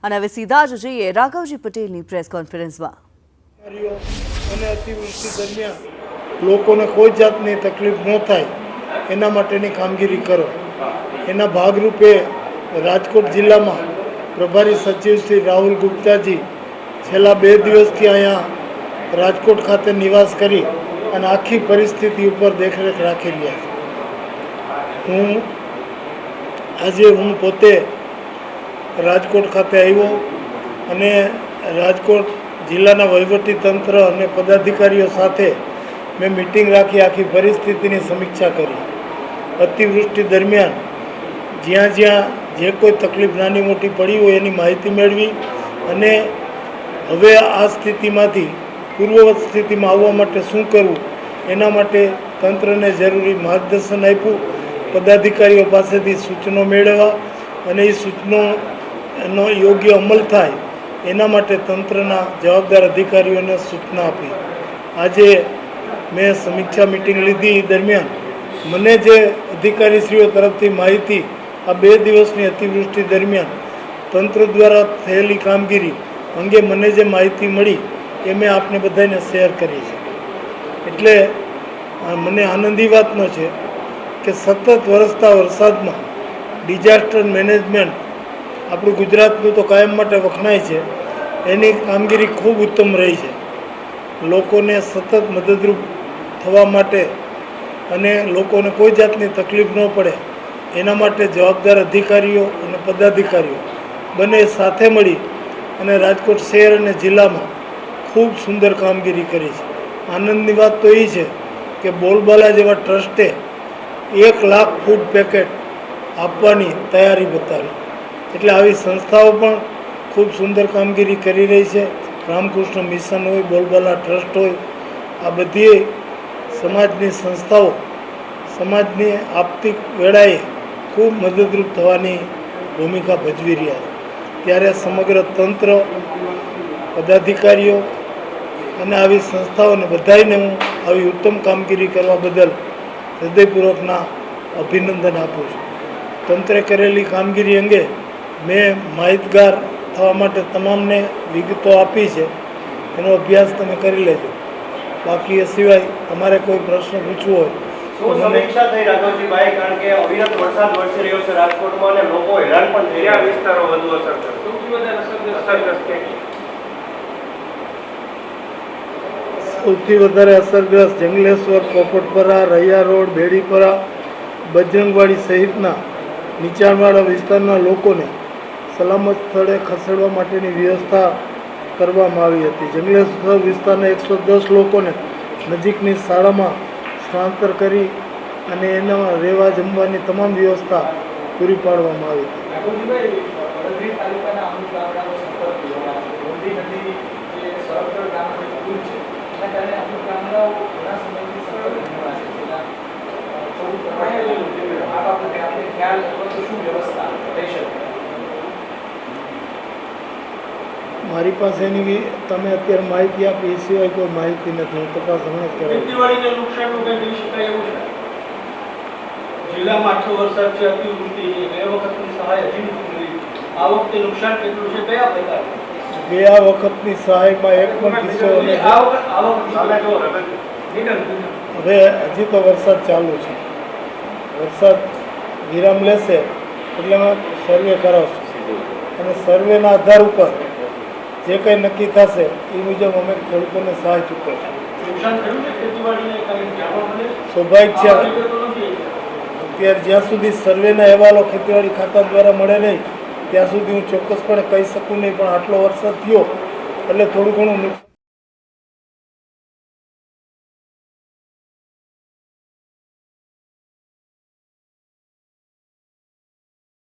અને હવે સીધા જ જઈએ રાઘવજી પટેલની પ્રેસ કોન્ફરન્સમાં। અને અતિવૃષ્ટિ દરમિયાન લોકોને કોઈ જાતની તકલીફ ન થાય એના માટેની કામગીરી કરો। એના ભાગરૂપે રાજકોટ જિલ્લામાં પ્રભારી સચિવ શ્રી રાહુલ ગુપ્તાજી છેલ્લા 2 દિવસથી અહીંયા રાજકોટ ખાતે નિવાસ કરી અને આખી પરિસ્થિતિ ઉપર દેખરેખ રાખી રહ્યા છે। હું પોતે રાજકોટ ખાતે આવ્યો અને રાજકોટ જિલ્લાના વહીવટીતંત્ર અને પદાધિકારીઓ સાથે મેં મિટિંગ રાખી આખી પરિસ્થિતિની સમીક્ષા કરી। અતિવૃષ્ટિ દરમિયાન જ્યાં જે કોઈ તકલીફ નાની મોટી પડી હોય એની માહિતી મેળવી અને હવે આ સ્થિતિમાંથી પૂર્વવત સ્થિતિમાં આવવા માટે શું કરવું એના માટે તંત્રને જરૂરી માર્ગદર્શન આપ્યું। પદાધિકારીઓ પાસેથી સૂચનો મેળવ્યા અને એ સૂચનોનો યોગ્ય અમલ થાય એના માટે તંત્રના જવાબદાર અધિકારીઓને સૂચના આપી। આજે મેં સમીક્ષા મિટિંગ લીધી દરમિયાન મને જે અધિકારીશ્રીઓ તરફથી માહિતી આ 2 દિવસની અતિવૃષ્ટિ દરમિયાન તંત્ર દ્વારા થયેલી કામગીરી અંગે મને જે માહિતી મળી એ મેં આપને બધાને શેર કરી છે। એટલે મને આનંદી વાતનો છે કે સતત વરસતા વરસાદમાં ડિઝાસ્ટર મેનેજમેન્ટ આપણું ગુજરાતનું તો કાયમ માટે વખણાય છે, એની કામગીરી ખૂબ ઉત્તમ રહી છે। લોકોને સતત મદદરૂપ થવા માટે અને લોકોને કોઈ જાતની તકલીફ ન પડે એના માટે જવાબદાર અધિકારીઓ અને પદાધિકારીઓ બંને સાથે મળી અને રાજકોટ શહેર અને જિલ્લામાં ખૂબ સુંદર કામગીરી કરી છે। આનંદની વાત તો એ છે કે બોલબાલા જેવા ટ્રસ્ટે 1 લાખ ફૂડ પેકેટ આપવાની તૈયારી બતાવી। એટલે આવી સંસ્થાઓ પણ ખૂબ સુંદર કામગીરી કરી રહી છે। રામકૃષ્ણ મિશન હોય, બોલબાલા ટ્રસ્ટ હોય, આ બધી સમાજની સંસ્થાઓ સમાજની આર્થિક વેળાએ ખૂબ મદદરૂપ થવાની ભૂમિકા ભજવી રહ્યા છે। ત્યારે સમગ્ર તંત્ર, પદાધિકારીઓ અને આવી સંસ્થાઓને બધાને હું આવી ઉત્તમ કામગીરી કરવા બદલ હૃદયપૂર્વકના અભિનંદન આપું છું। તંત્રે કરેલી કામગીરી અંગે મેં માહિતગાર થવા માટે તમામને વિગતો આપી છે, એનો અભ્યાસ તમે કરી લેજો। બાકી એ સિવાય તમારે કોઈ પ્રશ્ન પૂછવો હોય શું સમીક્ષા થઈ રાઘવજીભાઈ? કારણ કે અવિરત વરસાદ વરસી રહ્યો છે રાજકોટમાં અને લોકો હેરાન પણ થઈ રહ્યા, વિસ્તારો વધુ અસરગ્રસ્ત, સૌથી વધારે અસરગ્રસ્ત જંગલેશ્વર, પોપટપરા, રૈયા રોડ, બેડીપરા, બજરંગવાડી સહિતના નીચાણવાળા વિસ્તારના લોકોને સલામત સ્થળે ખસેડવા માટેની વ્યવસ્થા કરવામાં આવી હતી। જંગલેશ્વર વિસ્તારના 110 લોકોને નજીકની શાળામાં સ્થળાંતર કરી અને એના રહેવા જમવાની તમામ વ્યવસ્થા પૂરી પાડવામાં આવી હતી। મારી પાસે એની તમે અત્યારે માહિતી આપી એ સિવાય કોઈ માહિતી નથી। હું તપાસ હમણાં જ કરાવું। જિલ્લામાં આટલો વરસાદ છે, અતિવૃષ્ટિ છે, ગયા વખતની સહાય હજી નથી મળી, આ વખતે નુકસાન કેટલું છે, કયા પ્રકાર? ગયા વખતની સહાયમાં એક પણ કિસ્સો નથી। હવે હજી તો વરસાદ ચાલુ છે, વરસાદ વિરામ લેશે એટલે અમે સર્વે કરાવશું અને સર્વેના આધાર ઉપર જે કંઈ નક્કી થશે એ મુજબ અમે ખેડૂતોને સહાય ચૂકવીશું। સ્વાભાવિક છે, અત્યારે જ્યાં સુધી સર્વેના અહેવાલો ખેતીવાડી ખાતા દ્વારા મળે નહીં ત્યાં સુધી હું ચોક્કસપણે કહી શકું નહીં, પણ આટલો વરસાદ થયો એટલે થોડું ઘણું નુકસાન